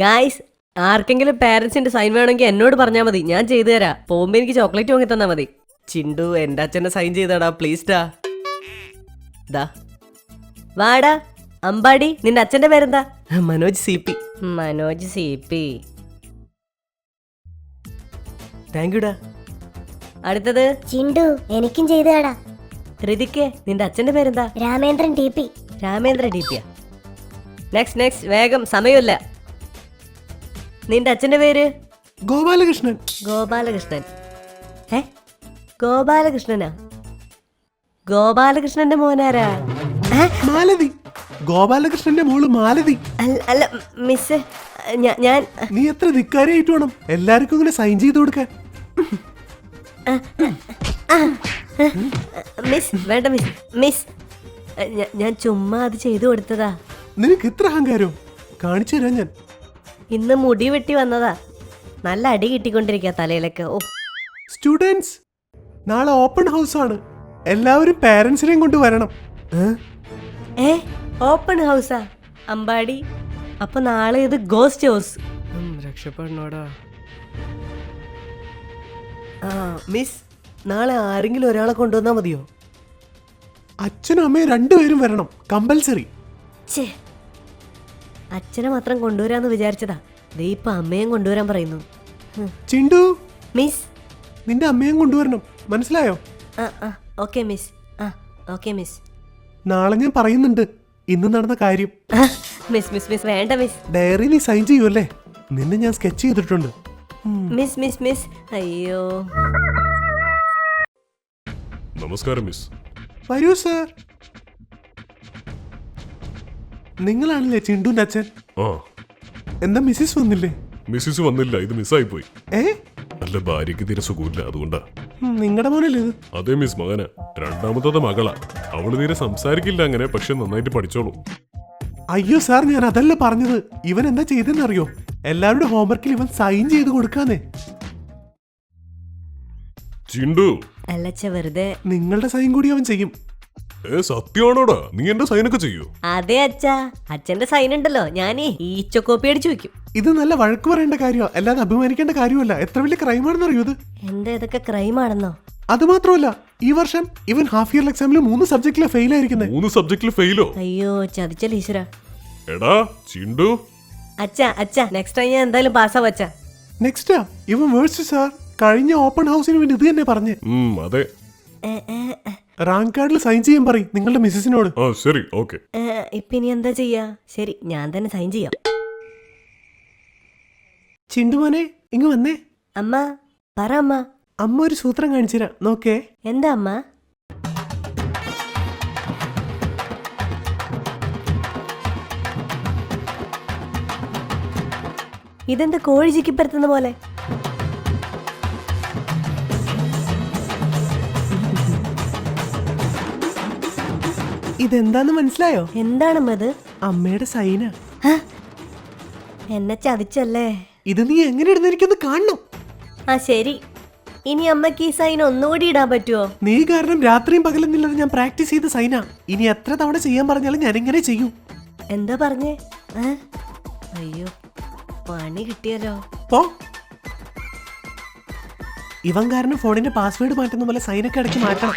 Guys, ആർക്കെങ്കിലും പാരന്റ്സിന്റെ sign വേണമെങ്കിൽ എന്നോട് പറഞ്ഞാൽ മതി, ഞാൻ ചെയ്തു തരാം. പോകുമ്പോ എനിക്ക് ചോക്ലേറ്റ് വാങ്ങി തന്നാ മതി. ചിണ്ടു, എന്റെ അച്ഛനെ സൈൻ ചെയ്താടാ പ്ലീസ് ഡാ. ദാ വാടാ. അമ്പാടി, നിന്റെ അച്ഛന്റെ പേരെന്താ? Manoj CP. Manoj CP. Thank you ഡാ. അടുത്തത് ചിണ്ടു, എനിക്കും ചെയ്തേടാ. ഋതിക്ക്, നിന്റെ അച്ഛന്റെ പേരെന്താ? Ramendran TP. Ramendra DP. Next വേഗം, സമയമില്ല. നിന്റെ അച്ഛന്റെ പേര്? ഗോപാലകൃഷ്ണൻ. ഗോപാലകൃഷ്ണൻ. ഗോപാലകൃഷ്ണനാ? ഗോപാലകൃഷ്ണന്റെ മോനാരാ? മാലതി. ഗോപാലകൃഷ്ണന്റെ മോള് മാലതി. അല്ല മിസ്, ഞാൻ നീ എത്ര ധിക്കാരിയായിട്ട് വേണം എല്ലാവർക്കും ഇങ്ങനെ സൈൻ ചെയ്ത് കൊടുക്കാൻ. മിസ് വേണ്ട മിസ്, ഞാൻ ചുമ്മാ അത് ചെയ്തു കൊടുത്തതാ. നിനക്ക് ഇത്ര അഹങ്കാരോ? കാണിച്ചു തരാം ഞാൻ. ഇന്ന് മുടി വെട്ടി വന്നതാ. നല്ല അടി കിട്ടിക്കൊണ്ടിരിക്കുക തലയിലൊക്കെ. ഓ സ്റ്റുഡൻസ്, നാളെ ഓപ്പൺ ഹൗസ് ആണ്. എല്ലാവരും പാരന്റ്സിനെയും കൊണ്ട് വരണം. ഓപ്പൺ ഹൗസാ അമ്പാടി? അപ്പൊ നാളെ ഇത് ഗോസ്റ്റ് ഹൗസ്. രക്ഷപ്പെടണോടാ. മിസ്, നാളെ ആരെങ്കിലും ഒരാളെ കൊണ്ടുവന്നാ മതിയോ? അച്ഛനും അമ്മയും രണ്ടുപേരും വരണം, കമ്പൽസറി. അച്ഛനെ മാത്രം കൊണ്ടുവരാന്ന് വിചാരിച്ചതാ. ദേ ഇപ്പൊ അമ്മയും കൊണ്ടുവരാൻ പറയുന്നു. ചിണ്ടു, മിസ്, നിന്റെ അമ്മയും കൊണ്ടുവരണം, മനസ്സിലായോ? Okay miss. Okay miss. നാളെ ഞാൻ പറയുന്നുണ്ട് ഇന്ന് നടന്ന കാര്യം. മിസ് വേണ്ട മിസ്. ഡയറി നീ സൈൻ ചെയ്യുമല്ലേ? നിന്നെ ഞാൻ സ്കെച്ച് ചെയ്തിട്ടുണ്ട്. മിസ് അയ്യോ. നമസ്കാരം മിസ്. വരൂ സർ. നിങ്ങളാണല്ലേ ചിണ്ടുന്റെ അച്ഛൻ? ആ. എന്താ മിസ്സിസ് വന്നില്ലേ? മിസ്സിസ് വന്നില്ല, ഇത് മിസ്സായി പോയി. ഏ, അല്ല, ഭാര്യക്ക് തീരെ സുഖമില്ല, അതുകൊണ്ടാ. നിങ്ങളുടെ മോനല്ലേ ഇത്? അതേ മിസ്, മകനാ. രണ്ടാമത്തത് മകളാ. അവള് തീരെ സംസാരിക്കില്ല അങ്ങനെ, പക്ഷെ നന്നായിട്ട് പഠിച്ചോളൂ. അയ്യോ സാർ, ഞാൻ അതല്ല പറഞ്ഞത്. ഇവൻ എന്താ ചെയ്തെന്നറിയോ? എല്ലാവരുടെ ഹോംവർക്കിൽ ഇവൻ സൈൻ ചെയ്ത് കൊടുക്കാന്നേ. ചിണ്ടു, അല്ലച്ച വെറുതെ. നിങ്ങളുടെ സൈൻ കൂടി അവൻ ചെയ്യും. സത്യമാണോടാ? നീ എന്റെ സൈനൊക്കെ ചെയ്യൂ? അതെ അച്ഛാ, അച്ഛന്റെ സൈൻ ഉണ്ടല്ലോ, ഞാനേ ഈച്ച കോപ്പി അടിച്ചു വെക്കും. ഇത് നല്ല വഴക്ക് പറയേണ്ട കാര്യമോ, അല്ലാതെ അഭിമാനിക്കേണ്ട കാര്യമല്ല. എത്ര വലിയ ക്രൈമാണെന്ന് അറിയോ ഇത്? എന്താ ഇതൊക്കെ ക്രൈമാണെന്നോ? അത് മാത്രമല്ല, ഈ വർഷം ഇവൻ ഹാഫ് ഇയർ എക്സാമിൽ 3 സബ്ജക്റ്റിലെ ഫെയിൽ ആയിരിക്കുന്നത്. 3 സബ്ജക്റ്റിൽ ഫെയിലോ? അയ്യോ, ചതിച്ചല്ല ഈശ്വര. എടാ ചിണ്ടു. അച്ഛാ നെക്സ്റ്റ് ടൈം ഞാൻ എന്തായാലും പാസ്സാവും അച്ഛാ. നെക്സ്റ്റാ ഇവൻ വേഴ്സ്റ്റ് സാർ. കഴിഞ്ഞ ഓപ്പൺ ഹൗസിന് വേണ്ടി ഇത് തന്നെ പറഞ്ഞേ. അതെ. റാങ്ക് കാർഡിൽ സൈൻ ചെയ്യാൻ പറയും നിങ്ങളുടെ മിസ്സിസിനോട്. ശരി, ഓക്കെ. ഇപ്പൊ ഇനി എന്താ ചെയ്യാ? ശരി, ഞാൻ തന്നെ സൈൻ ചെയ്യാം. ചിണ്ടുമോനെ, ഇങ്ങ് വന്നേ. അമ്മ പറ. അമ്മ ഒരു സൂത്രം കാണിച്ചു തരാം, നോക്കേ. എന്താ അമ്മ? ഇതെന്താ കോഴി ചിക്കിപ്പരത്തുന്ന പോലെ? ഇതെന്താന്ന് മനസ്സിലായോ? എന്താണമ്മ ഇത്? അമ്മയുടെ സൈനാ. എന്നെ ചതിച്ചല്ലേ? ഇത് നീ എങ്ങനെ ഇടുന്നെനിക്കൊന്ന് കാണണം. ശരി, ഇനി അമ്മക്ക് ഈ സൈൻ ഒന്നുകൂടി ഇടാൻ പറ്റുമോ? നീ കാരണം രാത്രിയും പകലൊന്നുമില്ലാതെ ഞാൻ പ്രാക്ടീസ് ചെയ്ത സൈനാ. ഇനി എത്ര തവണ ചെയ്യാൻ പറഞ്ഞാലും ഞാൻ ഇങ്ങനെ ചെയ്യൂ. എന്താ പറഞ്ഞേ? അയ്യോ, പണി കിട്ടിയല്ലോ. പോ. ഇവൻ കാരണം ഫോണിന്റെ പാസ്വേഡ് മാറ്റുന്ന പോലെ സൈനൊക്കെ ഇടയ്ക്ക് മാറ്റണം.